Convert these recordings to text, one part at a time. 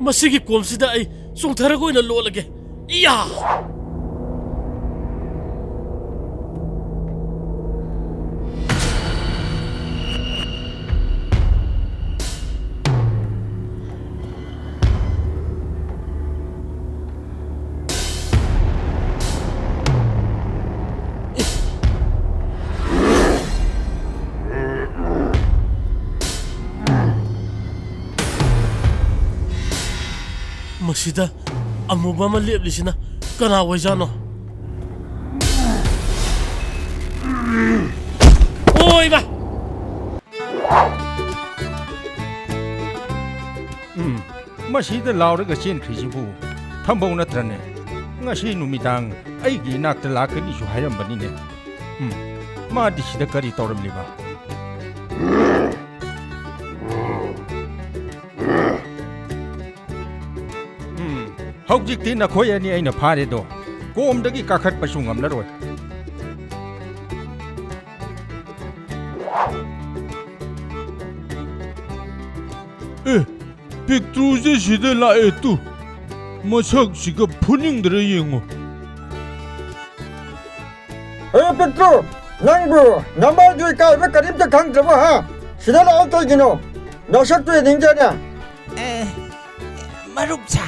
Masigi komsida ay sungtharagoy na lolage. Iya! Masida amuba maliblisina kana wajano. Oi ba! Masida lauraga chen khrijibu thambau natrane ngasi numidang aigi nakta lakani su hairambani ne. Ma disida kari tawramliba. Hojikti nakhoi ani aina phare do komdagi kakhat pasu ngamlaroi. Pictruze sida la etu masak siga puningdra yengo. Pictru nangbu number 2 kai ba karib ta khang jaba ha sida la auto gino nasak tu ninja na Marupcha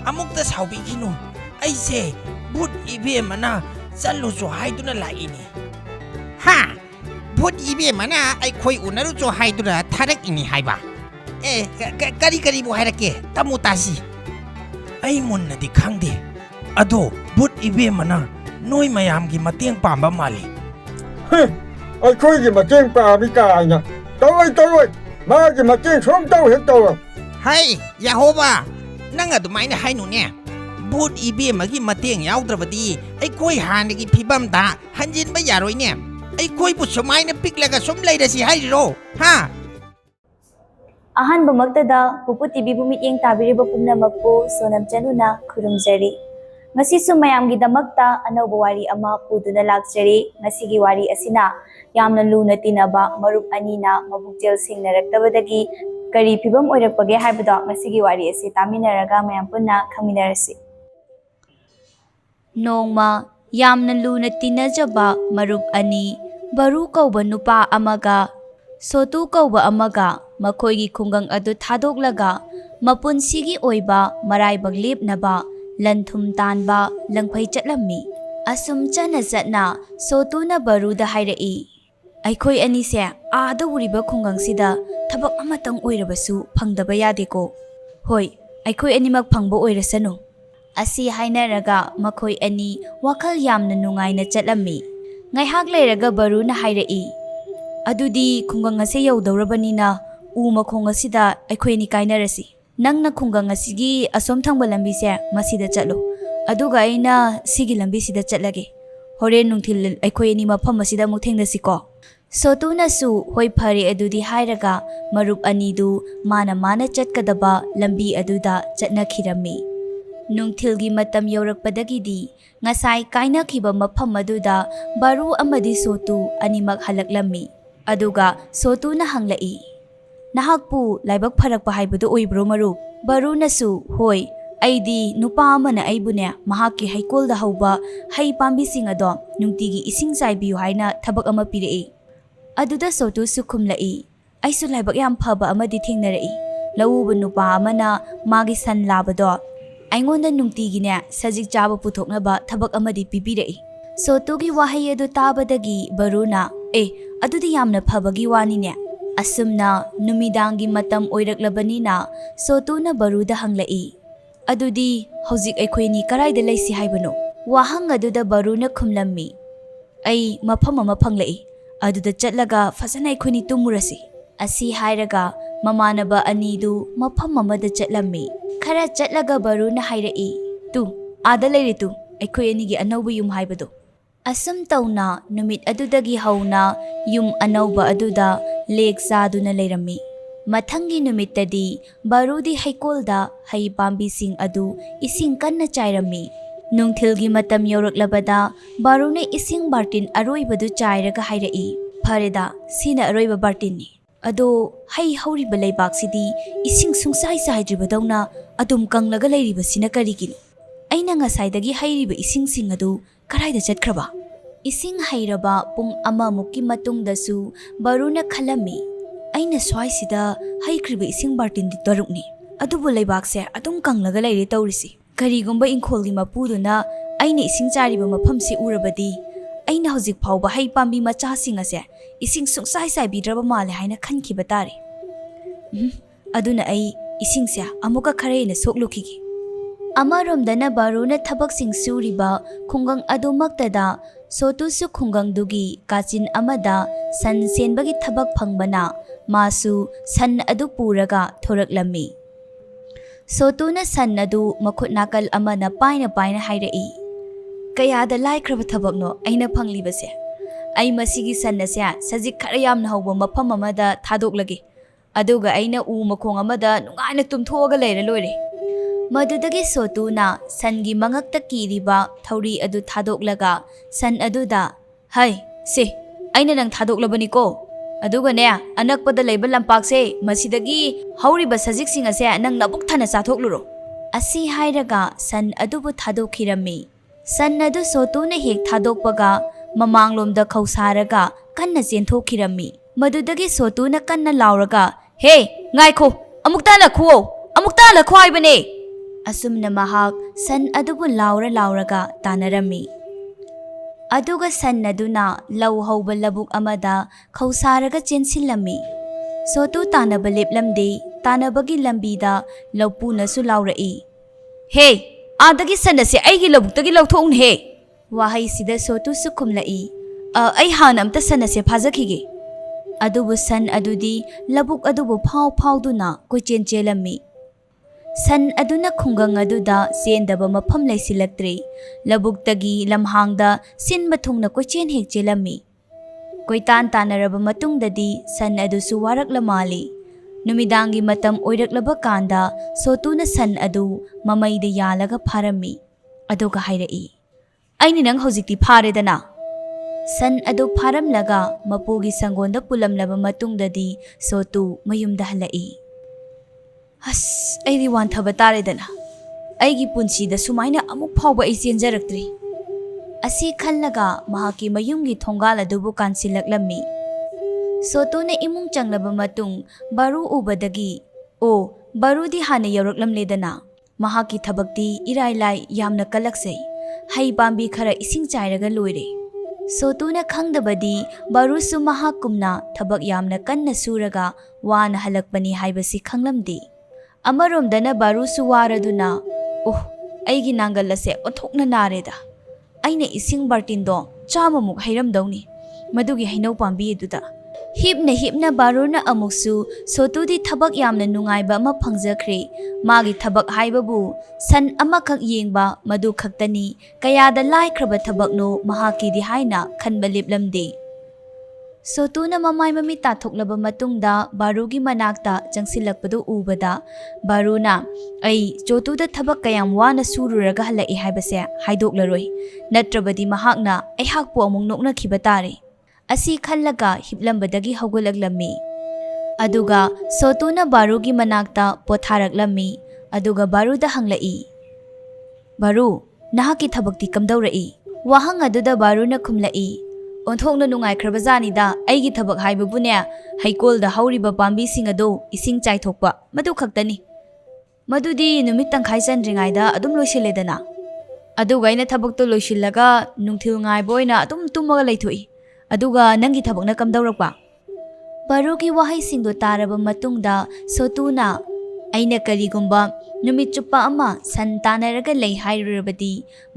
amukta saubigino aise but ibe mana sallu so haiduna laini ha but ibe mana ai khoi unaru so haiduna tharak ini haiba kari bu hairake tamu tasi ai munna di khangde ado but ibe mana noi mayam gi mateng pamba mali ai khoi gi mateng pa bi ka ina tawai ma gi mateng som taw he taw hai yahoba nang adumaina hainu ne but ibe magi mateng yaudravadi ai khoi hanagi phibam da hanjin ba yaroi ne ai khoi bu somaina piklaga som leirasi hairo ha Ahan bumagtada pupu TV bumiyeng tabiriba pumnamakpo sonam januna khurumjari. Ngasi sumayam gidamakta anawba wari ama puduna lakjari ngasigi wari asina yamna luna tinaba marup anina mabukjel singnaraktabadagi kari phibam oirakpage haibada ngasigi wari asi taminaraga mayam punna khaminarasi. Nongma yamna luna tinajaba marup ani baru kauba nupa amaga sotu kauba amaga makoigi khungang adu thadoglaga mapunsigi oiba maraibag lepnaba lanthum tanba langphai chatlammi asum chana chatna sotuna baruda hairai aikhoi anise aada uriba khungang sida thabak amatang oirabasu phangdaba yadeko hoi aikhoi animak phangba oirasanu asi hainaraga makhoi ani wakhal yamna nungaina chatlammi ngaihak leiraga baruna hairai adudi khungang ase yaudaurabanina u makhong asida aikhoi ni kainarasi nangna khungang asigi asom thangba lambi se masida chatlo aduga aina sigi lambi sida chatlage horen nungthil aikhoi ni mafam asida mu thengnasi ko sotuna su hoi phari adudi hairaga marup anidu mana chatkadaba lambi aduda chatna khirami nungthilgi matam yorakpadagidi ngasai kaina khiba mafam aduda baru amadi sotu animak halaklammi aduga sotuna hanglai Nahakpu laibak pharakpa haibadu oibro marup barunasu hoi aidi nupa amana aibune mahaki haikolda hauba hai pambi sing ado nungtigi ising saibiu haina thabak ama pirei aduda sotu sukhumlai aisu laibak yam phaba amadi thengnarai lawubu nupa amana magi san labado aingonda nungtigi ne sajik chaba puthoknaba thabak amadi pipirei sotugi wahai adu tabadagi baruna adudi yamna phabagi wani ne Asumna numidangi matam oiraklabanina sotuna baruda hanglai adudi hojik aikhoi ni karaida laisi haibano wahang aduda baruna khumlammi ai mafam ama phanglai aduda chatlaga fasana aikhoi ni tumurasi asi hairaga mamanaba anidu mafam amada chatlammi khara chatlaga baruna hairai tu ada leiri tu aikhoi ani gi anauba yum haibado Asum tauna numit adudagi hauna yum anauba aduda lek saduna leirami mathangi numittadi barudi haikolda hai pambi sing adu ising kanna chairami ꯅꯨꯡꯊꯤꯜꯒꯤ ꯃꯇꯝ ꯌꯧꯔꯛꯂꯕꯗ ꯕꯥꯔꯨꯅ ꯏꯁꯤꯡ ꯕꯥꯔꯇꯤꯟ ꯑꯔꯣꯏꯕꯗꯨ ꯆꯥꯏꯔꯒ ꯍꯥꯏꯔꯛꯏ, ꯐꯔꯦꯗ, ꯁꯤꯅ ꯑꯔꯣꯏꯕ ꯕꯥꯔꯇꯤꯟꯅꯤ. ꯑꯗꯣ ꯍꯩ ꯍꯧꯔꯤꯕ ꯂꯩꯕꯥꯛꯁꯤꯗꯤ ꯏꯁꯤꯡ ꯁꯨꯡꯆꯥꯏ ꯆꯥꯏꯗ꯭ꯔꯤꯕꯗꯧꯅ ꯑꯗꯨꯝ ꯀꯪꯂꯒ ꯂꯩꯔꯤꯕꯁꯤꯅ ꯀꯔꯤꯒꯤꯅꯣ? ꯑꯩꯅ ꯉꯁꯥꯏꯗꯒꯤ ꯍꯩꯔꯤꯕ ꯏꯁꯤꯡꯁꯤꯡ ꯑꯗꯨ ꯀꯗꯥꯏꯗ ꯆꯠꯈ꯭ꯔꯕ? ꯏꯁꯤꯡ ꯍꯩꯔꯕ ꯄꯨꯡ ꯑꯃꯃꯨꯛꯀꯤ ꯃꯇꯨꯡꯗꯁꯨ ꯕꯥꯔꯨꯅ ꯈꯜꯂꯝꯃꯤ, ꯑꯩꯅ ꯁ꯭ꯋꯥꯏꯁꯤꯗ ꯍꯩꯈ꯭ꯔꯤꯕ ꯏꯁꯤꯡ ꯕꯥꯔꯇꯤꯟꯗꯤ 3ꯅꯤ. ꯑꯗꯨꯕꯨ ꯂꯩꯕꯥꯛꯁꯦ ꯑꯗꯨꯝ ꯀꯪꯂꯒ ꯂꯩꯔꯦ ꯇꯧꯔꯤꯁꯤ. ꯀꯔꯤꯒꯨꯝꯕ ꯏꯪꯈꯣꯜꯒꯤ ꯃꯄꯨꯗꯨꯅ ꯑꯩꯅ ꯏꯁꯤꯡ ꯆꯥꯏꯔꯤꯕ ꯃꯐꯝꯁꯤ ꯎꯔꯕꯗꯤ ꯑꯩꯅ ꯍꯧꯖꯤꯛ ꯐꯥꯎꯕ ꯍꯩ ꯄꯥꯝꯕꯤ ꯃꯆꯥꯁꯤꯡ ꯑꯁꯦ ꯏꯁꯤꯡ ꯁꯨꯡꯆꯥꯏ ꯆꯥꯏꯕꯤꯗ꯭ꯔꯕ ꯃꯥꯜꯂꯦ ꯍꯥꯏꯅ ꯈꯟꯈꯤꯕ ꯇꯥꯔꯦ. ꯑꯗꯨꯅ ꯑꯩ ꯏꯁꯤꯡꯁꯦ ꯑꯃꯨꯛꯀ ꯈꯔ ꯍꯦꯟꯅ ꯁꯣꯛꯂꯨꯈꯤꯒꯦ. ꯑꯃꯔꯣꯝꯗꯅ ꯕꯥꯔꯨꯅ ꯊꯕꯛꯁꯤꯡ ꯁꯨꯔꯤꯕ ꯈꯨꯡꯒꯪ ꯑꯗꯨꯃꯛꯇꯗ ꯁꯣꯇꯨꯁꯨ ꯈꯨꯡꯒꯪꯗꯨꯒꯤ ꯀꯥꯆꯤꯟ ꯑꯃꯗ ꯁꯟ ꯁꯦꯟꯕꯒꯤ ꯊꯕꯛ ꯐꯪꯕꯅ ꯃꯥꯁꯨ ꯁꯟ ꯑꯗꯨ ꯄꯨꯔꯒ ꯊꯣꯔꯛꯂꯝꯃꯤ. ꯁꯣꯇꯨꯅ ꯁꯟ ꯑꯗꯨ ꯃꯈꯨꯠ ꯅꯥꯀꯜ ꯑꯃꯅ ꯄꯥꯏꯅ ꯄꯥꯏꯅ ꯍꯥꯏꯔꯛꯏ, ꯀꯌꯥꯗ ꯂꯥꯏꯈ꯭ꯔꯕ ꯊꯕꯛꯅꯣ ꯑꯩꯅ ꯐꯪꯂꯤꯕꯁꯦ. ꯑꯩ ꯃꯁꯤꯒꯤ ꯁꯟ ꯑꯁꯦ ꯁꯖꯤꯛ ꯈꯔ ꯌꯥꯝꯅ ꯍꯧꯕ ꯃꯐꯝ ꯑꯃꯗ ꯊꯥꯗꯣꯛꯂꯒꯦ, ꯑꯗꯨꯒ ꯑꯩꯅ ꯎ ꯃꯈꯣꯡ ꯑꯃꯗ ꯅꯨꯡꯉꯥꯏꯅ ꯇꯨꯝꯊꯣꯛꯑꯒ ꯂꯩꯔ ꯂꯣꯏꯔꯦ. ꯃꯗꯨꯗꯒꯤ ꯁꯣꯇꯨꯅ ꯁꯟꯒꯤ ꯃꯉꯛꯇ ꯀꯤꯔꯤꯕ ꯊꯧꯔꯤ ꯑꯗꯨ ꯊꯥꯗꯣꯛꯂꯒ ꯁꯟ ꯑꯗꯨꯗ, ꯍꯩ ꯁꯤ ꯑꯩꯅ ꯅꯪ ꯊꯥꯗꯣꯛꯂꯕꯅꯤꯀꯣ, ꯑꯗꯨꯒꯅꯦ ꯑꯅꯛꯄꯗ ꯂꯩꯕ ꯂꯝꯄꯥꯛꯁꯦ ꯃꯁꯤꯗꯒꯤ ꯍꯧꯔꯤꯕ ꯁꯖꯤꯛꯁꯤꯡ ꯑꯁꯦ ꯅꯪ ꯅꯕꯨꯛ ꯊꯟꯅ ꯆꯥꯊꯣꯛꯂꯨꯔꯣ. ꯑꯁꯤ ꯍꯥꯏꯔꯒ ꯁꯟ ꯑꯗꯨꯕꯨ ꯊꯥꯗꯣꯛꯈꯤꯔꯝꯃꯤ. ꯁꯟ ꯑꯗꯨ ꯁꯣꯇꯨꯅ ꯍꯦꯛ ꯊꯥꯗꯣꯛꯄꯒ ꯃꯃꯥꯡꯂꯣꯝꯗ ꯈꯧꯁꯥꯔꯒ ꯀꯟꯅ ꯆꯦꯟꯊꯣꯛꯈꯤꯔꯝꯃꯤ. ꯃꯗꯨꯗꯒꯤ ꯁꯣꯇꯨꯅ ꯀꯟꯅ ꯂꯥꯎꯔꯒ, ꯍꯦ ꯉꯥꯏꯈꯣ, ꯑꯃꯨꯛꯇ ꯍꯜꯂꯛꯈꯨꯑꯣ, ꯑꯃꯨꯛꯇ ꯍꯜꯂꯛꯈꯣ ꯍꯥꯏꯕꯅꯦ. ꯑꯁꯨꯝꯅ ꯃꯍꯥꯛ ꯁꯟ ꯑꯗꯨꯕꯨ ꯂꯥꯎꯔꯒ ꯇꯥꯟꯅꯔꯝꯃꯤ. ꯑꯗꯨꯒ ꯁꯟ ꯑꯗꯨꯅ ꯂꯧ ꯍꯧꯕ ꯂꯧꯕꯨꯛ ꯑꯃꯗ ꯈꯧꯁꯥꯔꯒ ꯆꯦꯟꯁꯤꯜꯂꯝꯃꯤ. ꯁꯣꯇꯨ ꯇꯥꯟꯅꯕ ꯂꯦꯞꯂꯝꯗꯦ. ꯇꯥꯟꯅꯕꯒꯤ ꯂꯝꯕꯤꯗ ꯂꯧꯄꯨꯅꯁꯨ ꯂꯥꯎꯔꯛꯏ, ꯍꯦ, ꯑꯥꯗꯒꯤ ꯁꯟ ꯑꯁꯦ ꯑꯩꯒꯤ ꯂꯧꯕꯨꯛꯇꯒꯤ ꯂꯧꯊꯣꯛꯎꯅꯦꯍꯦ. ꯋꯥꯍꯩꯁꯤꯗ ꯁꯣꯇꯨꯁꯨ ꯈꯨꯝꯂꯛꯏ, ꯑꯩ ꯍꯥꯟꯅ ꯑꯝꯇ ꯁꯟ ꯑꯁꯦ ꯐꯥꯖꯈꯤꯒꯦ. ꯑꯗꯨꯕꯨ ꯁꯟ ꯑꯗꯨꯗꯤ ꯂꯧꯕꯨꯛ ꯑꯗꯨꯕꯨ ꯐꯥꯎꯗꯨꯅ ꯀꯣꯏꯆꯦꯟ ꯆꯦꯜꯂꯝꯃꯤ. ꯁꯟ ꯑꯗꯨꯅ ꯈꯨꯡꯒꯪ ꯑꯗꯨꯗ ꯆꯦꯟꯗꯕ ꯃꯐꯝ ꯂꯩꯁꯤꯜꯂꯛꯇ꯭ꯔꯦ. ꯂꯧꯕꯨꯛꯇꯒꯤ ꯂꯝꯍꯥꯡꯗ ꯁꯤꯟꯕ ꯊꯨꯡꯅ ꯀꯣꯏꯆꯦꯟ ꯍꯦꯛ ꯆꯦꯜꯂꯝꯃꯤ. ꯀꯣꯏꯇꯥꯟ ꯇꯥꯟꯅꯔꯕ ꯃꯇꯨꯡꯗꯗꯤ ꯁꯟ ꯑꯗꯨꯁꯨ ꯋꯥꯔꯛꯂ ꯃꯥꯜꯂꯤ. ꯅꯨꯃꯤꯗꯥꯡꯒꯤ ꯃꯇꯝ ꯑꯣꯏꯔꯛꯂꯕ ꯀꯥꯟꯗ ꯁꯣꯇꯨꯅ ꯁꯟ ꯑꯗꯨ ꯃꯃꯩꯗ ꯌꯥꯜꯂꯒ ꯐꯥꯔꯝꯃꯤ. ꯑꯗꯨꯒ ꯍꯥꯏꯔꯛꯏ, ꯑꯩꯅ ꯅꯪ ꯍꯧꯖꯤꯛꯇꯤ ꯐꯥꯔꯦꯗꯅ. ꯁꯟ ꯑꯗꯨ ꯐꯥꯔꯝꯂꯒ ꯃꯄꯨꯒꯤ ꯁꯪꯒꯣꯟꯗ ꯄꯨꯜꯂꯝꯂꯕ ꯃꯇꯨꯡꯗꯗꯤ ꯁꯣꯇꯨ ꯃꯌꯨꯝꯗ ꯍꯜꯂꯛꯏ. ꯑꯩꯗꯤ ꯋꯥꯟꯊꯕ ꯇꯥꯔꯦꯗꯅ. ꯑꯩꯒꯤ ꯄꯨꯟꯁꯤꯗ ꯁꯨꯃꯥꯏꯅ ꯑꯃꯨꯛ ꯐꯥꯎꯕ ꯑꯩ ꯆꯦꯟꯖꯔꯛꯇ꯭ꯔꯤ. ꯑꯁꯤ ꯈꯜꯂꯒ ꯃꯍꯥꯛꯀꯤ ꯃꯌꯨꯝꯒꯤ ꯊꯣꯡꯒꯥꯜ ꯑꯗꯨꯕꯨ ꯀꯥꯟꯁꯤꯜꯂꯛꯂꯝꯃꯤ. ꯁꯣꯇꯨꯅ ꯏꯃꯨꯡ ꯆꯪꯂꯕ ꯃꯇꯨꯡ ꯕꯥꯔꯨ ꯎꯕꯗꯒꯤ, ꯕꯥꯔꯨꯗꯤ ꯍꯥꯟꯅ ꯌꯧꯔꯛꯂꯝꯂꯦꯗꯅ. ꯃꯍꯥꯛꯀꯤ ꯊꯕꯛꯇꯤ ꯏꯔꯥꯏ ꯂꯥꯏ, ꯌꯥꯝꯅ ꯀꯜꯂꯛꯆꯩ. ꯍꯩ ꯄꯥꯝꯕꯤ ꯈꯔ ꯏꯁꯤꯡ ꯆꯥꯏꯔꯒ ꯂꯣꯏꯔꯦ. ꯁꯣꯇꯨꯅ ꯈꯪꯗꯕꯗꯤ ꯕꯥꯔꯨꯁꯨ ꯃꯍꯥꯛꯀꯨꯝꯅ ꯊꯕꯛ ꯌꯥꯝꯅ ꯀꯟꯅ ꯁꯨꯔꯒ ꯋꯥꯅ ꯍꯜꯂꯛꯄꯅꯤ ꯍꯥꯏꯕꯁꯤ ꯈꯪꯂꯝꯗꯦ. ꯑꯃꯔꯣꯝꯗꯅ ꯕꯥꯔꯨꯁꯨ ꯋꯥꯔꯗꯨꯅ, ꯑꯩꯒꯤ ꯅꯥꯡꯒꯜ ꯑꯁꯦ ꯑꯣꯟꯊꯣꯛꯅ ꯅꯥꯔꯦꯗ. ꯑꯩꯅ ꯏꯁꯤꯡ ꯕꯥꯔꯇꯤꯟꯗꯣ 100ꯃꯨꯛ ꯍꯩꯔꯝꯗꯧꯅꯤ ꯃꯗꯨꯒꯤ ꯍꯩꯅꯧ ꯄꯥꯝꯕꯤ ꯑꯗꯨꯗ. ꯍꯤꯞꯅ ꯕꯥꯔꯨꯅ ꯑꯃꯨꯛꯁꯨ ꯁꯣꯇꯨꯗꯤ ꯊꯕꯛ ꯌꯥꯝꯅ ꯅꯨꯡꯉꯥꯏꯕ ꯑꯃ ꯐꯪꯖꯈ꯭ꯔꯦ. ꯃꯥꯒꯤ ꯊꯕꯛ ꯍꯥꯏꯕꯕు ꯁꯟ ꯑꯃꯈꯛ ꯌꯦꯡꯕ, ꯃꯗꯨ ꯈꯛꯇꯅꯤ. ꯀꯌꯥꯗ ꯂꯥꯏꯈ꯭ꯔꯕ ꯊꯕꯛꯅೋ ꯃꯍꯥꯛꯀꯤꯗꯤ ꯍꯥꯏꯅ ꯈꯟꯕ ꯂꯦꯞꯂꯝꯗꯦ. ꯁꯣꯇꯨꯅ ꯃꯃꯥꯏ ꯃꯃꯤꯠ ꯇꯥꯊꯣꯛꯂꯕ ꯃꯇꯨꯡꯗ ꯕꯥꯔꯨꯒꯤ ꯃꯅꯥꯛꯇ ꯆꯪꯁꯤꯜꯂꯛꯄꯗꯨ ꯎꯕꯗ ꯕꯥꯔꯨꯅ, ꯑꯩ ꯆꯣꯇꯨꯗ ꯊꯕꯛ ꯀꯌꯥꯝ ꯋꯥꯅ ꯁꯨꯔꯨꯔꯒ ꯍꯜꯂꯛꯏ ꯍꯥꯏꯕꯁꯦ ꯍꯥꯏꯗꯣꯛꯂꯔꯣꯏ, ꯅꯠꯇ꯭ꯔꯕꯗꯤ ꯃꯍꯥꯛꯅ ꯑꯩꯍꯥꯛꯄꯨ ꯑꯃꯨꯛ ꯅꯣꯛꯅꯈꯤꯕ ꯇꯥꯔꯦ. ꯑꯁꯤ ꯈꯜꯂꯒ ꯍꯤꯞꯂꯝꯕꯗꯒꯤ ꯍꯧꯒꯠꯂꯛꯂꯝꯃꯤ. ꯑꯗꯨꯒ ꯁꯣꯇꯨꯅ ꯕꯥꯔꯨꯒꯤ ꯃꯅꯥꯛꯇ ꯄꯣꯊꯥꯔꯛꯂꯝꯃꯤ. ꯑꯗꯨꯒ ꯕꯥꯔꯨꯗ ꯍꯪꯂꯛꯏ, ꯕꯥꯔꯨ, ꯅꯍꯥꯛꯀꯤ ꯊꯕꯛꯇꯤ ꯀꯝꯗꯧꯔꯛꯏ? ꯋꯥꯍꯪ ꯑꯗꯨꯗ ꯕꯥꯔꯨꯅ ꯈꯨꯝꯂꯛꯏ, ꯑꯣꯟꯊꯣꯛꯅ ꯅꯨꯡꯉꯥꯏꯈ꯭ꯔꯕꯖꯥꯅꯤꯗ. ꯑꯩꯒꯤ ꯊꯕꯛ ꯍꯥꯏꯕꯕꯨꯅꯦ, ꯍꯩꯀꯣꯜꯗ ꯍꯧꯔꯤꯕ ꯄꯥꯝꯕꯤꯁꯤꯡ ꯑꯗꯨ ꯏꯁꯤꯡ ꯆꯥꯏꯊꯣꯛꯄ, ꯃꯗꯨ ꯈꯛꯇꯅꯤ. ꯃꯗꯨꯗꯤ ꯅꯨꯃꯤꯠ ꯇꯪꯈꯥꯏ ꯆꯟꯗ꯭ꯔꯤꯉꯩꯗ ꯑꯗꯨꯝ ꯂꯣꯏꯁꯤꯜꯂꯦꯗꯅ. ꯑꯗꯨꯒ ꯑꯩꯅ ꯊꯕꯛꯇꯣ ꯂꯣꯏꯁꯤꯜꯂꯒ ꯅꯨꯡꯊꯤꯜ ꯉꯥꯏꯕ ꯑꯣꯏꯅ ꯑꯗꯨꯝ ꯇꯨꯝꯃꯒ ꯂꯩꯊꯣꯛꯏ. ꯑꯗꯨꯒ ꯅꯪꯒꯤ ꯊꯕꯛꯅ ꯀꯝꯗꯧꯔꯛꯄ? ꯕꯥꯔꯨꯒꯤ ꯋꯥꯍꯩꯁꯤꯡꯗꯨ ꯇꯥꯔꯕ ꯃꯇꯨꯡꯗ ꯁꯣꯇꯨꯅ, ꯑꯩꯅ ꯀꯔꯤꯒꯨꯝꯕ ꯅꯨꯃꯤꯠ ꯆꯨꯞꯄ ꯑꯃ ꯁꯟ ꯇꯥꯟꯅꯔꯒ ꯂꯩ ꯍꯥꯏꯔꯨꯔꯕꯗꯤ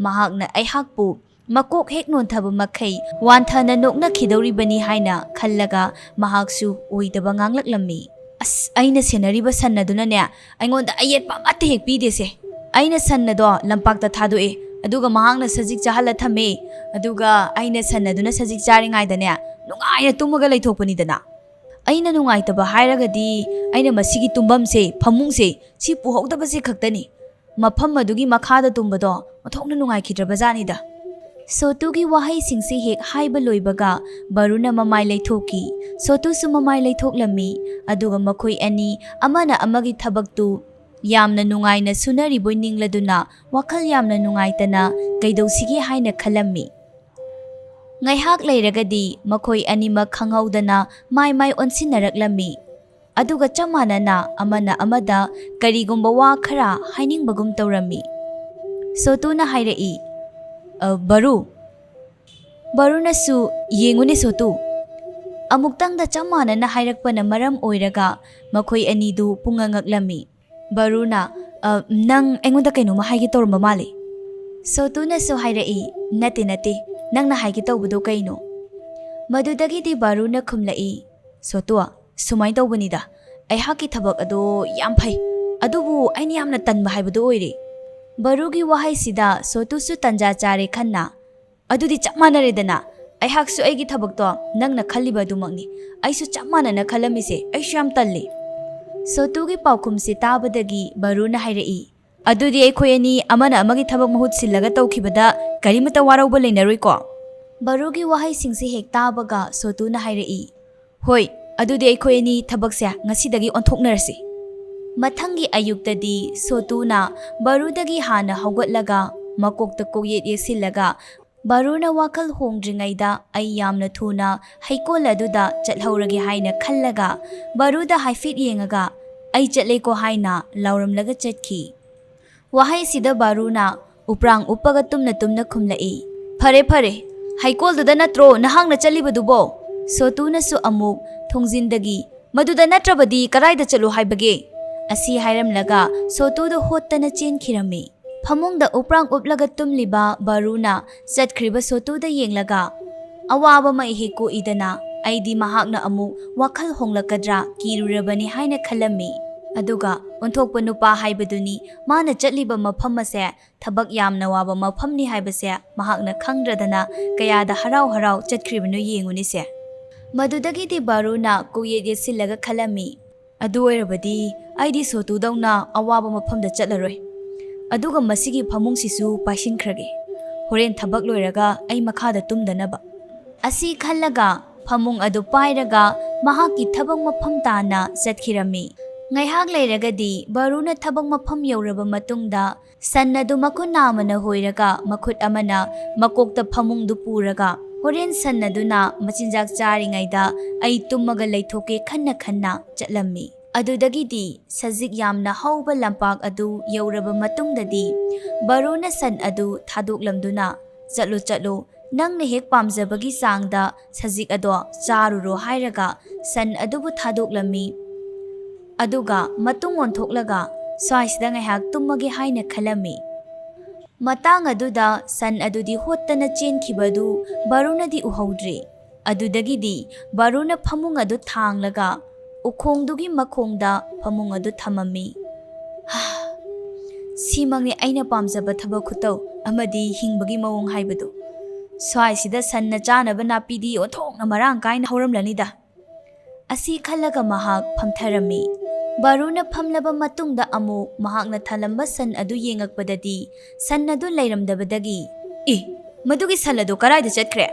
ꯃꯍꯥꯛꯅ ꯑꯩꯍꯥꯛꯄꯨ ꯃꯀꯣꯛ ꯍꯦꯛ ꯅꯣꯟꯊꯕ ꯃꯈꯩ ꯋꯥꯟꯊꯅ ꯅꯣꯛꯅꯈꯤꯗꯧꯔꯤꯕꯅꯤ ꯍꯥꯏꯅ ꯈꯜꯂꯒ ꯃꯍꯥꯛꯁꯨ ꯑꯣꯏꯗꯕ ꯉꯥꯡꯂꯛꯂꯝꯃꯤ. ꯑꯩꯅ ꯁꯦꯟꯅꯔꯤꯕ ꯁꯟ ꯑꯗꯨꯅꯅꯦ ꯑꯩꯉꯣꯟꯗ ꯑꯌꯦꯠꯄ ꯑꯃꯠꯇ ꯍꯦꯛ ꯄꯤꯗꯦꯁꯦ. ꯑꯩꯅ ꯁꯟ ꯑꯗꯣ ꯂꯝꯄꯥꯛꯇ ꯊꯥꯗꯣꯛꯑꯦ, ꯑꯗꯨꯒ ꯃꯍꯥꯛꯅ ꯁꯖꯤꯛ ꯆꯥꯍꯜꯂ ꯊꯝꯃꯦ. ꯑꯗꯨꯒ ꯑꯩꯅ ꯁꯟ ꯑꯗꯨꯅ ꯁꯖꯤꯛ ꯆꯥꯔꯤꯉꯩꯗꯅꯦ ꯅꯨꯡꯉꯥꯏꯅ ꯇꯨꯝꯃꯒ ꯂꯩꯊꯣꯛꯄꯅꯤꯗꯅ. ꯑꯩꯅ ꯅꯨꯡꯉꯥꯏꯇꯕ ꯍꯥꯏꯔꯒꯗꯤ ꯑꯩꯅ ꯃꯁꯤꯒꯤ ꯇꯨꯝꯐꯝꯁꯦ, ꯐꯃꯨꯡꯁꯦ, ꯁꯤ ꯄꯨꯍꯧꯗꯕꯁꯦ ꯈꯛꯇꯅꯤ. ꯃꯐꯝ ꯑꯗꯨꯒꯤ ꯃꯈꯥꯗ ꯇꯨꯝꯕꯗꯣ ꯑꯣꯟꯊꯣꯛꯅ ꯅꯨꯡꯉꯥꯏꯈꯤꯗ꯭ꯔꯕꯖꯥꯠꯅꯤꯗ꯫ ꯁꯣꯇꯨꯒꯤ ꯋꯥꯍꯩꯁꯤꯡꯁꯤ ꯍꯦꯛ ꯍꯥꯏꯕ ꯂꯣꯏꯕꯒ ꯕꯔꯨꯅ ꯃꯃꯥꯏ ꯂꯩꯊꯣꯛꯈꯤ, ꯁꯣꯇꯨꯁꯨ ꯃꯃꯥꯏ ꯂꯩꯊꯣꯛꯂꯝꯃꯤ, ꯑꯗꯨꯒ ꯃꯈꯣꯏ ꯑꯅꯤ ꯑꯃꯅ ꯑꯃꯒꯤ ꯊꯕꯛꯇꯨ ꯌꯥꯝꯅ ꯅꯨꯡꯉꯥꯏꯅ ꯁꯨꯅꯔꯤꯕꯣꯏ ꯅꯤꯡꯂꯗꯨꯅ ꯋꯥꯈꯜ ꯌꯥꯝꯅ ꯅꯨꯡꯉꯥꯏꯇꯅ ꯀꯩꯗꯧꯁꯤꯒꯦ ꯍꯥꯏꯅ ꯈꯜꯂꯝꯃꯤ꯫ ꯉꯥꯏꯍꯥꯛ ꯂꯩꯔꯒꯗꯤ ꯃꯈꯣꯏ ꯑꯅꯤꯃꯛ ꯈꯪꯍꯧꯗꯅ ꯃꯥꯏ ꯑꯣꯟꯁꯤꯟꯅꯔꯛꯂꯝꯃꯤ, ꯑꯗꯨꯒ ꯆꯞ ꯃꯥꯟꯅꯅ ꯑꯃꯅ ꯑꯃꯗ ꯀꯔꯤꯒꯨꯝꯕ ꯋꯥ ꯈꯔ ꯍꯥꯏꯅꯤꯡꯕꯒꯨꯝ ꯇꯧꯔꯝꯃꯤ꯫ ꯁꯣꯇꯨꯅ ꯍꯥꯏꯔꯛꯏ, ꯕꯔꯨ. ꯕꯔꯨꯅꯁꯨ, ꯌꯦꯡꯉꯨꯅꯦ ꯁꯣꯇꯨ. ꯑꯃꯨꯛꯇꯪꯗ ꯆꯞ ꯃꯥꯟꯅꯅ ꯍꯥꯏꯔꯛꯄꯅ ꯃꯔꯝ ꯑꯣꯏꯔꯒ ꯃꯈꯣꯏ ꯑꯅꯤꯗꯨ ꯄꯨꯡꯉꯛꯉꯛꯂꯝꯃꯤ꯫ ꯕꯔꯨꯅ, ꯅꯪ ꯑꯩꯉꯣꯟꯗ ꯀꯩꯅꯣꯝꯃ ꯍꯥꯏꯒꯦ ꯇꯧꯔꯝꯕ ꯃꯥꯜꯂꯤ꯫ ꯁꯣꯇꯨꯅꯁꯨ ꯍꯥꯏꯔꯛꯏ, ꯅꯠꯇꯦ, ꯅꯪꯅ ꯍꯥꯏꯒꯦ ꯇꯧꯕꯗꯣ ꯀꯩꯅꯣ? ꯃꯗꯨꯗꯒꯤꯗꯤ ꯕꯔꯨꯅ ꯈꯨꯝꯂꯛꯏ, ꯁꯣꯇꯨ, ꯁꯨꯃꯥꯏꯅ ꯇꯧꯕꯅꯤꯗ, ꯑꯩꯍꯥꯛꯀꯤ ꯊꯕꯛ ꯑꯗꯣ ꯌꯥꯝ ꯐꯩ, ꯑꯗꯨꯕꯨ ꯑꯩꯅ ꯌꯥꯝꯅ ꯇꯟꯕ ꯍꯥꯏꯕꯗꯨ ꯑꯣꯏꯔꯦ꯫ ꯕꯔꯨꯒꯤ ꯋꯥꯍꯩꯁꯤꯗ ꯁꯣꯇꯨꯁꯨ ꯇꯟꯖꯥ ꯆꯥꯔꯦ ꯈꯟꯅ, ꯑꯗꯨꯗꯤ ꯆꯞ ꯃꯥꯟꯅꯔꯦꯗꯅ, ꯑꯩꯍꯥꯛꯁꯨ ꯑꯩꯒꯤ ꯊꯕꯛꯇꯣ ꯅꯪꯅ ꯈꯜꯂꯤꯕ ꯑꯗꯨꯃꯛꯅꯤ, ꯑꯩꯁꯨ ꯆꯞ ꯃꯥꯟꯅꯅ ꯈꯜꯂꯝꯃꯤꯁꯦ, ꯑꯩꯁꯨ ꯌꯥꯝ ꯇꯜꯂꯤ꯫ ꯁꯣꯇꯨꯒꯤ ꯄꯥꯎꯈꯨꯝꯁꯤ ꯇꯥꯕꯗꯒꯤ ꯕꯔꯨꯅ ꯍꯥꯏꯔꯛꯏ, ꯑꯗꯨꯗꯤ ꯑꯩꯈꯣꯏ ꯑꯅꯤ ꯑꯃꯅ ꯑꯃꯒꯤ ꯊꯕꯛ ꯃꯍꯨꯠ ꯁꯤꯜꯂꯒ ꯇꯧꯈꯤꯕꯗ ꯀꯔꯤꯃꯠꯇ ꯋꯥꯔꯧꯕ ꯂꯩꯅꯔꯣꯏꯀꯣ? ꯕꯔꯨꯒꯤ ꯋꯥꯍꯩꯁꯤꯡꯁꯤ ꯍꯦꯛ ꯇꯥꯕꯒ ꯁꯣꯇꯨꯅ ꯍꯥꯏꯔꯛꯏ, ꯍꯣꯏ, ꯑꯗꯨꯗꯤ ꯑꯩꯈꯣꯏ ꯑꯅꯤ ꯊꯕꯛꯁꯦ ꯉꯁꯤꯗꯒꯤ ꯑꯣꯟꯊꯣꯛꯅꯔꯁꯤ꯫ ꯃꯊꯪꯒꯤ ꯑꯌꯨꯛꯇꯗꯤ ꯁꯣꯇꯨꯅ ꯕꯔꯨꯗꯒꯤ ꯍꯥꯟꯅ ꯍꯧꯒꯠꯂꯒ ꯃꯀꯣꯛꯇ ꯀꯣꯛꯌꯦꯠ ꯌꯦꯠꯁꯤꯜꯂꯒ, ꯕꯔꯨꯅ ꯋꯥꯈꯜ ꯍꯣꯡꯗ꯭ꯔꯤꯉꯩꯗ ꯑꯩ ꯌꯥꯝꯅ ꯊꯨꯅ ꯍꯩꯀꯣꯜ ꯑꯗꯨꯗ ꯆꯠꯍꯧꯔꯒꯦ ꯍꯥꯏꯅ ꯈꯜꯂꯒ ꯕꯔꯨꯗ ꯍꯥꯏꯐꯦꯠ ꯌꯦꯡꯉꯒ ꯑꯩ ꯆꯠꯂꯦꯀꯣ ꯍꯥꯏꯅ ꯂꯥꯎꯔꯝꯂꯒ ꯆꯠꯈꯤ꯫ ꯋꯥꯍꯩꯁꯤꯗ ꯕꯔꯨꯅ ꯎꯄ꯭ꯔꯥꯡ ꯎꯞꯄꯒ ꯇꯨꯝꯅ ꯈꯨꯝꯂꯛꯏ, ꯐꯔꯦ, ꯍꯩꯀꯣꯜꯗꯨꯗ ꯅꯠꯇ꯭ꯔꯣ ꯅꯍꯥꯛꯅ ꯆꯠꯂꯤꯕꯗꯨꯕꯣ? ꯁꯣꯇꯨꯅꯁꯨ ꯑꯃꯨꯛ ꯊꯣꯡꯖꯤꯟꯗꯒꯤ, ꯃꯗꯨꯗ ꯅꯠꯇ꯭ꯔꯕꯗꯤ ꯀꯗꯥꯏꯗ ꯆꯠꯂꯣ ꯍꯥꯏꯕꯒꯦ? ꯑꯁꯤ ꯍꯥꯏꯔꯝꯂꯒ ꯁꯣꯇꯨꯗꯨ ꯍꯣꯠꯇꯅ ꯆꯦꯟꯈꯤꯔꯝꯃꯤ꯫ ꯐꯃꯨꯡꯗ ꯎꯄ꯭ꯔꯥꯡ ꯎꯞꯂꯒ ꯇꯨꯝꯂꯤꯕ ꯕꯔꯨꯅ ꯆꯠꯈ꯭ꯔꯤꯕ ꯁꯣꯇꯨꯗ ꯌꯦꯡꯂꯒ, ꯑꯋꯥꯕ ꯑꯃ ꯏꯍꯦꯛ ꯀꯣꯛꯏꯗꯅ, ꯑꯩꯗꯤ ꯃꯍꯥꯛꯅ ꯑꯃꯨꯛ ꯋꯥꯈꯜ ꯍꯣꯡꯂꯛꯀꯗ꯭ꯔꯥ ꯀꯤꯔꯨꯔꯕꯅꯤ ꯍꯥꯏꯅ ꯈꯜꯂꯝꯃꯤ꯫ ꯑꯗꯨꯒ ꯑꯣꯟꯊꯣꯛꯄ ꯅꯨꯄꯥ ꯍꯥꯏꯕꯗꯨꯅꯤ, ꯃꯥꯅ ꯆꯠꯂꯤꯕ ꯃꯐꯝ ꯑꯁꯦ ꯊꯕꯛ ꯌꯥꯝꯅ ꯋꯥꯕ ꯃꯐꯝꯅꯤ ꯍꯥꯏꯕꯁꯦ ꯃꯍꯥꯛꯅ ꯈꯪꯗ꯭ꯔꯗꯅ ꯀꯌꯥꯗ ꯍꯔꯥꯎ ꯆꯠꯈ꯭ꯔꯤꯕꯅꯣ ꯌꯦꯡꯉꯨꯅꯤꯁꯦ꯫ ꯃꯗꯨꯗꯒꯤꯗꯤ ꯕꯔꯨꯅ ꯀꯣꯛꯌꯦꯠ ꯌꯦꯠꯁꯤꯜꯂꯒ ꯈꯜꯂꯝꯃꯤ, ꯑꯗꯨ ꯑꯣꯏꯔꯕꯗꯤ ꯑꯩꯗꯤ ꯁꯣꯇꯨꯗꯧꯅ ꯑꯋꯥꯕ ꯃꯐꯝꯗ ꯆꯠꯂꯔꯣꯏ, ꯑꯗꯨꯒ ꯃꯁꯤꯒꯤ ꯐꯃꯨꯡꯁꯤꯁꯨ ꯄꯥꯏꯁꯤꯟꯈ꯭ꯔꯒꯦ, ꯍꯣꯔꯦꯟ ꯊꯕꯛ ꯂꯣꯏꯔꯒ ꯑꯩ ꯃꯈꯥꯗ ꯇꯨꯝꯗꯅꯕ꯫ ꯑꯁꯤ ꯈꯜꯂꯒ ꯐꯃꯨꯡ ꯑꯗꯨ パイꯔꯒ ꯃꯍꯥꯛꯀꯤ ꯊꯕꯛ ꯃꯐꯝ ꯇꯥꯅ ꯆꯠꯈꯤꯔꯝꯃꯤ꯫ ꯉꯥꯏꯍꯥꯛ ꯂꯩꯔꯒꯗꯤ ꯕꯔꯨꯅ ꯊꯕꯛ ꯃꯐꯝ ꯌꯧꯔꯕ ꯃꯇꯨꯡꯗ ꯁꯟ ꯑꯗꯨ ꯃꯈꯨꯠ ꯅꯥꯝꯃꯅ ꯍꯣꯏꯔꯒ ꯃꯈꯨꯠ ꯑꯃꯅ ꯃꯀꯣꯛꯇ ꯐꯃꯨꯡꯗꯨ ꯄꯨꯔꯒ, ꯍꯣꯔꯦꯟ ꯁꯟ ꯑꯗꯨꯅ ꯃꯆꯤꯟꯖꯥꯛ ꯆꯥꯔꯤꯉꯩꯗ ꯑꯩ ꯇꯨꯝꯃꯒ ꯂꯩꯊꯣꯛꯀꯦ ꯈꯟꯅ ꯆꯠꯂꯝꯃꯤ꯫ ꯑꯗꯨꯗꯒꯤꯗꯤ ꯁꯖꯤꯛ ꯌꯥꯝꯅ ꯍꯧꯕ ꯂꯝꯄꯥꯛ ꯑꯗꯨ ꯌꯧꯔꯕ ꯃꯇꯨꯡꯗꯗꯤ ꯕꯔꯨꯅ ꯁꯟ ꯑꯗꯨ ꯊꯥꯗꯣꯛꯂꯝꯗꯨꯅ, ꯆꯠꯂꯣ, ꯅꯪꯅ ꯍꯦꯛ ꯄꯥꯝꯖꯕꯒꯤ ꯆꯥꯡꯗ ꯁꯖꯤꯛ ꯑꯗꯣ ꯆꯥꯔꯨꯔꯣ ꯍꯥꯏꯔꯒ ꯁꯟ ꯑꯗꯨꯕꯨ ꯊꯥꯗꯣꯛꯂꯝꯃꯤ꯫ ꯑꯗꯨꯒ ꯃꯇꯨꯡ ꯑꯣꯟꯊꯣꯛꯂꯒ ꯁ꯭ꯋꯥꯏꯁꯤꯗ ꯉꯥꯏꯍꯥꯛ ꯇꯨꯝꯃꯒꯦ ꯍꯥꯏꯅ ꯈꯜꯂꯝꯃꯤ꯫ ꯃꯇꯥꯡ ꯑꯗꯨꯗ ꯁꯟ ꯑꯗꯨꯗꯤ ꯍꯣꯠꯇꯅ ꯆꯦꯟꯈꯤꯕꯗꯨ ꯕꯔꯨꯅꯗꯤ ꯎꯍꯧꯗ꯭ꯔꯦ꯫ ꯑꯗꯨꯗꯒꯤꯗꯤ ꯕꯔꯨꯅ ꯐꯃꯨꯡ ꯑꯗꯨ ꯊꯥꯡꯂꯒ ꯎꯈꯣꯡꯗꯨꯒꯤ ꯃꯈꯣꯡꯗ ꯐꯃꯨꯡ ꯑꯗꯨ ꯊꯝꯃꯝꯃꯤ꯫ ꯁꯤꯃꯛꯅꯤ ꯑꯩꯅ ꯄꯥꯝꯖꯕ ꯊꯕꯛ ꯈꯨꯇꯧ ꯑꯃꯗꯤ ꯍꯤꯡꯕꯒꯤ ꯃꯑꯣꯡ ꯍꯥꯏꯕꯗꯨ꯫ ꯁ꯭ꯋꯥꯏꯁꯤꯗ ꯁꯟꯅ ꯆꯥꯅꯕ ꯅꯥꯄꯤꯗꯤ ꯑꯣꯟꯊꯣꯛꯅ ꯃꯔꯥꯡ ꯀꯥꯏꯅ ꯍꯧꯔꯝꯂꯅꯤꯗ꯫ ꯑꯁꯤ ꯈꯜꯂꯒ ꯃꯍꯥꯛ ꯐꯝꯊꯔꯝꯃꯤ꯫ ꯕꯔꯨꯅ ꯐꯝꯂꯕ ꯃꯇꯨꯡꯗ ꯑꯃꯨꯛ ꯃꯍꯥꯛꯅ ꯊꯜꯂꯝꯕ ꯁꯟ ꯑꯗꯨ ꯌꯦꯡꯉꯛꯄꯗꯗꯤ ꯁꯟ ꯑꯗꯨ ꯂꯩꯔꯝꯗꯕꯗꯒꯤ, ꯃꯗꯨꯒꯤ ꯁꯟ ꯑꯗꯨ ꯀꯗꯥꯏꯗ ꯆꯠꯈ꯭ꯔꯦ?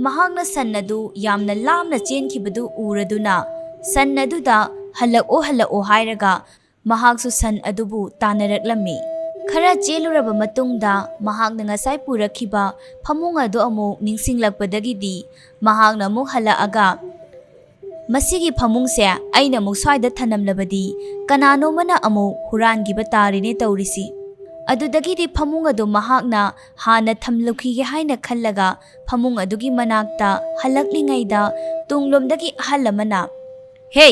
ꯃꯍꯥꯛꯅ ꯁꯟ ꯑꯗꯨ ꯌꯥꯝꯅ ꯂꯥꯞꯅ ꯆꯦꯟꯈꯤꯕꯗꯨ ꯎꯔꯗꯨꯅ ꯁꯟ ꯑꯗꯨꯗ ꯍꯜꯂꯛꯑꯣ ꯍꯥꯏꯔꯒ ꯃꯍꯥꯛꯁꯨ ꯁꯟ ꯑꯗꯨꯕꯨ ꯇꯥꯟꯅꯔꯛꯂꯝꯃꯤ꯫ ꯈꯔ ꯆꯦꯜꯂꯨꯔꯕ ꯃꯇꯨꯡꯗ ꯃꯍꯥꯛꯅ ꯉꯁꯥꯏ ꯄꯨꯔꯛꯈꯤꯕ ꯐꯃꯨꯡ ꯑꯗꯨ ꯑꯃꯨꯛ ꯅꯤꯡꯁꯤꯡꯂꯛꯄꯗꯒꯤꯗꯤ ꯃꯍꯥꯛꯅ ꯑꯃꯨꯛ ꯍꯜꯂꯛꯑꯒ, ꯃꯁꯤꯒꯤ ꯐꯃꯨꯡꯁꯦ ꯑꯩꯅ ꯑꯃꯨꯛ ꯁ꯭ꯋꯥꯏꯗ ꯊꯅꯝꯂꯕꯗꯤ ꯀꯅꯥꯅꯣꯃꯅ ꯑꯃꯨꯛ ꯍꯨꯔꯥꯟꯈꯤꯕ ꯇꯥꯔꯤꯅꯦ ꯇꯧꯔꯤꯁꯤ꯫ ꯑꯗꯨꯗꯒꯤꯗꯤ ꯐꯃꯨꯡ ꯑꯗꯨ ꯃꯍꯥꯛꯅ ꯍꯥꯟꯅ ꯊꯝꯂꯨꯈꯤꯒꯦ ꯍꯥꯏꯅ ꯈꯜꯂꯒ ꯐꯃꯨꯡ ꯑꯗꯨꯒꯤ ꯃꯅꯥꯛꯇ ꯍꯜꯂꯛꯂꯤꯉꯩꯗ ꯇꯨꯡꯂꯣꯝꯗꯒꯤ ꯑꯍꯜ ꯑꯃꯅ, ꯍꯦ,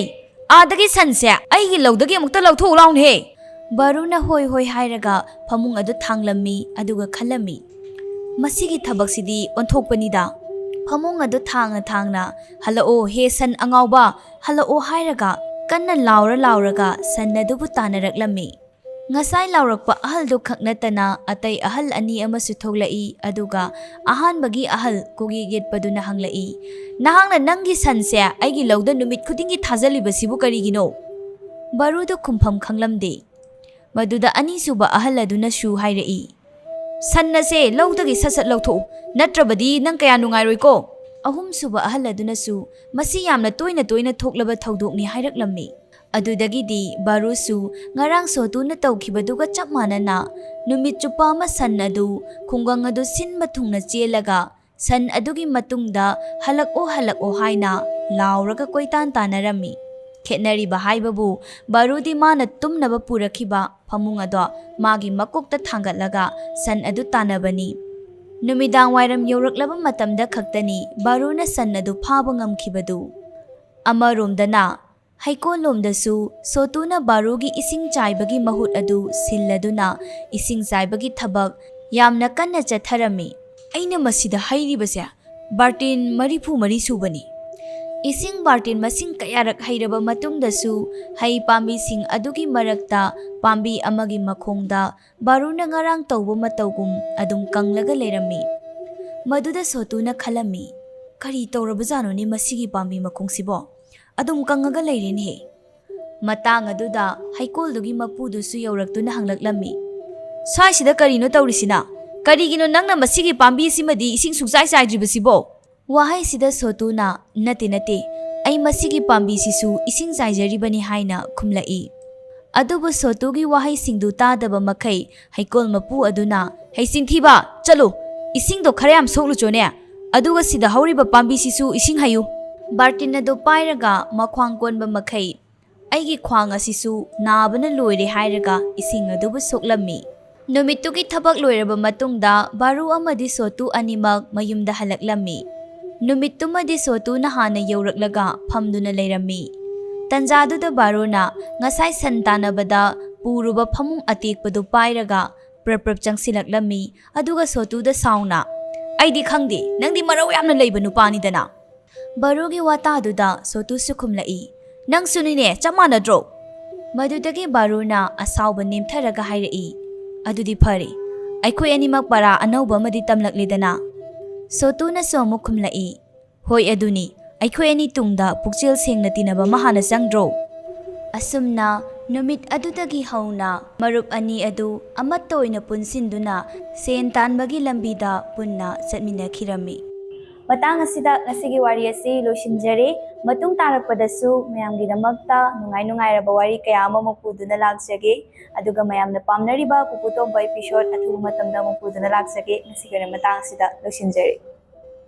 ꯑꯥꯗꯒꯤ ꯁꯟꯁꯦ ꯑꯩꯒꯤ ꯂꯧꯗꯒꯤ ꯑꯃꯨꯛꯇ ꯂꯧꯊꯣꯛꯎ ꯂꯥꯎꯅꯦꯍꯦ꯫ ꯕꯔꯨꯅ ꯍꯣꯏ ꯍꯥꯏꯔꯒ ꯐꯃꯨꯡ ꯑꯗꯨ ꯊꯥꯡꯂꯝꯃꯤ, ꯑꯗꯨꯒ ꯈꯜꯂꯝꯃꯤ, ꯃꯁꯤꯒꯤ ꯊꯕꯛꯁꯤꯗꯤ ꯑꯣꯟꯊꯣꯛꯄꯅꯤꯗ꯫ ꯐꯃꯨꯡ ꯑꯗꯨ ꯊꯥꯡꯅ ꯍꯜꯂꯛꯑꯣ ꯍꯦ ꯁꯟ ꯑꯉꯥꯎꯕ, ꯍꯜꯂꯛꯑꯣ ꯍꯥꯏꯔꯒ ꯀꯟꯅ ꯂꯥꯎꯔꯒ ꯁꯟ ꯑꯗꯨꯕꯨ ꯇꯥꯟꯅꯔꯛꯂꯝꯃꯤ꯫ ꯉꯁꯥꯏ ꯂꯥꯎꯔꯛꯄ ꯑꯍꯜꯗꯨ ꯈꯛ ꯅꯠꯇꯅ ꯑꯇꯩ ꯑꯍꯜ ꯑꯅꯤ ꯑꯃꯁꯨ ꯊꯣꯛꯂꯛꯏ, ꯑꯗꯨꯒ ꯑꯍꯥꯟꯕꯒꯤ ꯑꯍꯜ ꯀꯣꯛꯌꯦꯠ ꯌꯦꯠꯄꯗꯨꯅ ꯍꯪꯂꯛꯏ, ꯅꯍꯥꯛꯅ ꯅꯪꯒꯤ ꯁꯟꯁꯦ ꯑꯩꯒꯤ ꯂꯧꯗ ꯅꯨꯃꯤꯠ ꯈꯨꯗꯤꯡꯒꯤ ꯊꯥꯖꯜꯂꯤꯕꯁꯤꯕꯨ ꯀꯔꯤꯒꯤꯅꯣ? ꯕꯔꯨꯗꯨ ꯈꯨꯝꯐꯝ ꯈꯪꯂꯝꯗꯦ꯫ ꯃꯗꯨꯗ ꯑꯅꯤꯁꯨꯕ ꯑꯍꯜ ꯑꯗꯨꯅꯁꯨ ꯍꯥꯏꯔꯛꯏ, ꯁꯟ ꯑꯁꯦ ꯂꯧꯗꯒꯤ ꯁꯠ ꯂꯧꯊꯣꯛꯎ, ꯅꯠꯇ꯭ꯔꯕꯗꯤ ꯅꯪ ꯀꯌꯥ ꯅꯨꯡꯉꯥꯏꯔꯣꯏꯀꯣ꯫ ꯑꯍꯨꯝꯁꯨꯕ ꯑꯍꯜ ꯑꯗꯨꯅꯁꯨ ꯃꯁꯤ ꯌꯥꯝꯅ ꯇꯣꯏꯅ ꯊꯣꯛꯂꯕ ꯊꯧꯗꯣꯛꯅꯤ ꯍꯥꯏꯔꯛꯂꯝꯃꯤ꯫ ꯑꯗꯨꯗꯒꯤꯗꯤ ꯕꯥꯔꯨꯁꯨ ꯉꯔꯥꯡ ꯁꯣꯇꯨꯅ ꯇꯧꯈꯤꯕꯗꯨꯒ ꯆꯞ ꯃꯥꯟꯅꯅ ꯅꯨꯃꯤꯠ ꯆꯨꯞꯄ ꯑꯃ ꯁꯟ ꯑꯗꯨ ꯈꯨꯡꯒꯪ ꯑꯗꯨ ꯁꯤꯟꯕ ꯊꯨꯡꯅ ꯆꯦꯜꯂꯒ ꯁꯟ ꯑꯗꯨꯒꯤ ꯃꯇꯨꯡꯗ ꯍꯜꯂꯛꯑꯣ ꯍꯥꯏꯅ ꯂꯥꯎꯔꯒ ꯀꯣꯏꯇꯥꯟ ꯇꯥꯟꯅꯔꯝꯃꯤ꯫ ꯈꯦꯠꯅꯔꯤꯕ ꯍꯥꯏꯕꯕꯨ ꯕꯥꯔꯨꯗꯤ ꯃꯥꯅ ꯇꯨꯝꯅꯕ ꯄꯨꯔꯛꯈꯤꯕ ꯐꯃꯨꯡ ꯑꯗꯣ ꯃꯥꯒꯤ ꯃꯀꯣꯛꯇ ꯊꯥꯡꯒꯠꯂꯒ ꯁꯟ ꯑꯗꯨ ꯇꯥꯟꯅꯕꯅꯤ꯫ ꯅꯨꯃꯤꯗꯥꯡ ꯋꯥꯏꯔꯝ ꯌꯧꯔꯛꯂꯕ ꯃꯇꯝꯗ ꯈꯛꯇꯅꯤ ꯕꯥꯔꯨꯅ ꯁꯟ ꯑꯗꯨ ꯐꯥꯕ ꯉꯝꯈꯤꯕꯗꯨ꯫ ꯑꯃꯔꯣꯝꯗꯅ ꯍꯩꯀꯣꯜꯂꯣꯝꯗꯁꯨ ꯁꯣꯇꯨꯅ ꯕꯥꯔꯨꯒꯤ ꯏꯁꯤꯡ ꯆꯥꯏꯕꯒꯤ ꯃꯍꯨꯠ ꯑꯗꯨ ꯁꯤꯜꯂꯗꯨꯅ ꯏꯁꯤꯡ ꯆꯥꯏꯕꯒꯤ ꯊꯕꯛ ꯌꯥꯝꯅ ꯀꯟꯅ ꯆꯠꯊꯔꯝꯃꯤ꯫ ꯑꯩꯅ ꯃꯁꯤꯗ ꯍꯩꯔꯤꯕꯁꯦ ꯕꯥꯔꯇꯤꯟ 34 ꯁꯨꯕꯅꯤ꯫ ꯏꯁꯤꯡ ꯕꯥꯔꯇꯤꯟ ꯃꯁꯤꯡ ꯀꯌꯥꯔꯛ ꯍꯩꯔꯕ ꯃꯇꯨꯡꯗꯁꯨ ꯍꯩ ꯄꯥꯝꯕꯤꯁꯤꯡ ꯑꯗꯨꯒꯤ ꯃꯔꯛꯇ ꯄꯥꯝꯕꯤ ꯑꯃꯒꯤ ꯃꯈꯣꯡꯗ ꯕꯥꯔꯨꯅ ꯉꯔꯥꯡ ꯇꯧꯕ ꯃꯇꯧꯒꯨꯝ ꯑꯗꯨꯝ ꯀꯪꯂꯒ ꯂꯩꯔꯝꯃꯤ꯫ ꯃꯗꯨꯗ ꯁꯣꯇꯨꯅ ꯈꯜꯂꯝꯃꯤ, ꯀꯔꯤ ꯇꯧꯔꯕꯖꯥꯠꯅꯣꯅꯦ ꯃꯁꯤꯒꯤ ꯄꯥꯝꯕꯤ ꯃꯈꯣꯡꯁꯤꯕꯣ, ꯑꯗꯨꯝ ꯀꯪꯉꯒ ꯂꯩꯔꯦꯅꯦ꯫ ꯃꯇꯥꯡ ꯑꯗꯨꯗ ꯍꯩꯀꯣꯜꯗꯨꯒꯤ ꯃꯄꯨꯗꯨꯁꯨ ꯌꯧꯔꯛꯇꯨꯅ ꯍꯪꯂꯛꯂꯝꯃꯤ, ꯁ꯭ꯋꯥꯏꯁꯤꯗ ꯀꯔꯤꯅꯣ ꯇꯧꯔꯤꯁꯤꯅ? ꯀꯔꯤꯒꯤꯅꯣ ꯅꯪꯅ ꯃꯁꯤꯒꯤ ꯄꯥꯝꯕꯤꯁꯤꯃꯗꯤ ꯏꯁꯤꯡ ꯁꯨꯡꯆꯥꯏ ꯆꯥꯏꯗ꯭ꯔꯤꯕꯁꯤꯕꯣ? ꯋꯥꯍꯩꯁꯤꯗ ꯁꯣꯇꯨꯅ ꯅꯠꯇꯦ ꯑꯩ ꯃꯁꯤꯒꯤ ꯄꯥꯝꯕꯤꯁꯤꯁꯨ ꯏꯁꯤꯡ ꯆꯥꯏꯖꯔꯤꯕꯅꯤ ꯍꯥꯏꯅ ꯈꯨꯝꯂꯛꯏ꯫ ꯑꯗꯨꯕꯨ ꯁꯣꯇꯨꯒꯤ ꯋꯥꯍꯩꯁꯤꯡꯗꯨ ꯇꯥꯗꯕ ꯃꯈꯩ ꯍꯩꯀꯣꯜ ꯃꯄꯨ ꯑꯗꯨꯅ, ꯍꯩꯁꯤꯡ ꯊꯤꯕ, ꯆꯠꯂꯨ, ꯏꯁꯤꯡꯗꯣ ꯈꯔ ꯌꯥꯝ ꯁꯣꯛꯂꯨꯆꯣꯅꯦ, ꯑꯗꯨꯒ ꯁꯤꯗ ꯍꯧꯔꯤꯕ ꯄꯥꯝꯕꯤꯁꯤꯁꯨ ꯏꯁꯤꯡ ꯍꯩꯌꯨ꯫ ꯕꯥꯔꯇꯤꯟ ꯑꯗꯨ ꯄꯥꯏꯔꯒ ꯃꯈ꯭ꯋꯥꯡ ꯀꯣꯟꯕ ꯃꯈꯩ ꯑꯩꯒꯤ ꯈ꯭ꯋꯥꯡ ꯑꯁꯤꯁꯨ ꯅꯥꯕꯅ ꯂꯣꯏꯔꯦ ꯍꯥꯏꯔꯒ ꯏꯁꯤꯡ ꯑꯗꯨꯕꯨ ꯁꯣꯛꯂꯝꯃꯤ꯫ ꯅꯨꯃꯤꯠꯇꯨꯒꯤ ꯊꯕꯛ ꯂꯣꯏꯔꯕ ꯃꯇꯨꯡꯗ ꯕꯥꯔꯨ ꯑꯃꯗꯤ ꯁꯣꯇꯨ ꯑꯅꯤꯃꯛ ꯃꯌꯨꯝꯗ ꯍꯜꯂꯛꯂꯝꯃꯤ꯫ ꯅꯨꯃꯤꯠꯇꯨꯃꯗꯤ ꯁꯣꯇꯨꯅ ꯍꯥꯟꯅ ꯌꯧꯔꯛꯂꯒ ꯐꯝꯗꯨꯅ ꯂꯩꯔꯝꯃꯤ꯫ ꯇꯟꯖꯥꯗꯨꯗ ꯕꯥꯔꯨꯅ ꯉꯁꯥꯏ ꯁꯟ ꯇꯥꯟꯅꯕꯗ ꯄꯨꯔꯨꯕ ꯐꯃꯨꯡ ꯑꯇꯦꯛꯄꯗꯨ ꯄꯥꯏꯔꯒ ꯄ꯭ꯔꯞ ꯆꯪꯁꯤꯜꯂꯛꯂꯝꯃꯤ꯫ ꯑꯗꯨꯒ ꯁꯣꯇꯨꯗ ꯁꯥꯎꯅ, ꯑꯩꯗꯤ ꯈꯪꯗꯦ, ꯅꯪꯗꯤ ꯃꯔꯧ ꯌꯥꯝꯅ ꯂꯩꯕ ꯅꯨꯄꯥꯅꯤꯗꯅ꯫ ꯕꯥꯔꯨꯒꯤ ꯋꯥꯇꯥꯗꯨꯗ ꯁꯣꯇꯨꯁꯨ ꯈꯨꯝꯂꯛꯏ, ꯅꯪꯁꯨꯅꯤꯅꯦ, ꯆꯞ ꯃꯥꯟꯅꯗ꯭ꯔꯣ? ꯃꯗꯨꯗꯒꯤ ꯕꯥꯔꯨꯅ ꯑꯁꯥꯎꯕ ꯅꯦꯝꯊꯔꯒ ꯍꯥꯏꯔꯛꯏ, ꯑꯗꯨꯗꯤ ꯐꯔꯦ, ꯑꯩꯈꯣꯏ ꯑꯅꯤꯃꯛ ꯄꯔꯥ ꯑꯅꯧꯕ ꯑꯃꯗꯤ ꯇꯝꯂꯛꯂꯦꯗꯅ꯫ ꯁꯣꯇꯨꯅꯁꯨ ꯑꯃꯨꯛ ꯈꯨꯝꯂꯛꯏ, ꯍꯣꯏ ꯑꯗꯨꯅꯤ, ꯑꯩꯈꯣꯏ ꯑꯅꯤ ꯇꯨꯡꯗ ꯄꯨꯛꯆꯦꯜ ꯁꯦꯡꯅ ꯇꯤꯟꯅꯕ ꯑꯃ ꯍꯥꯟꯅ ꯆꯪꯗ꯭ꯔꯣ? ꯑꯁꯨꯝꯅ ꯅꯨꯃꯤꯠ ꯑꯗꯨꯗꯒꯤ ꯍꯧꯅ ꯃꯔꯨꯞ ꯑꯅꯤ ꯑꯗꯨ ꯑꯃꯠꯇ ꯑꯣꯏꯅ ꯄꯨꯟꯁꯤꯟꯗꯨꯅ ꯁꯦꯟ ꯇꯥꯟꯕꯒꯤ ꯂꯝꯕꯤꯗ ꯄꯨꯟꯅ ꯆꯠꯃꯤꯟꯅꯈꯤꯔꯝꯃꯤ꯫ ꯃꯇꯥꯡ ꯑꯁꯤꯗ ꯉꯁꯤꯒꯤ ꯋꯥꯔꯤ ꯑꯁꯤ ꯂꯣꯏꯁꯤꯟꯖꯔꯦ꯫ ꯃꯇꯨꯡ ꯇꯥꯔꯛꯄꯗꯁꯨ ꯃꯌꯥꯝꯒꯤꯗꯃꯛꯇ ꯅꯨꯡꯉꯥꯏꯔꯕ ꯋꯥꯔꯤ ꯀꯌꯥ ꯑꯃ ꯄꯨꯗꯨꯅ ꯂꯥꯛꯆꯒꯦ꯫ ꯑꯗꯨꯒ ꯃꯌꯥꯝꯅ ꯄꯥꯝꯅꯔꯤꯕ ꯄꯨꯄꯨ ꯇꯣꯝꯕ ꯑꯦꯄꯤꯁꯣꯗ ꯑꯊꯨꯕ ꯃꯇꯝꯗ ꯑꯃꯨꯛ ꯄꯨꯗꯨꯅ ꯂꯥꯛꯆꯒꯦ꯫ ꯉꯁꯤꯒꯤ ꯑꯣꯏꯅ ꯃꯇꯥꯡ ꯑꯁꯤꯗ ꯂꯣꯏꯁꯤꯟꯖꯔꯦ꯫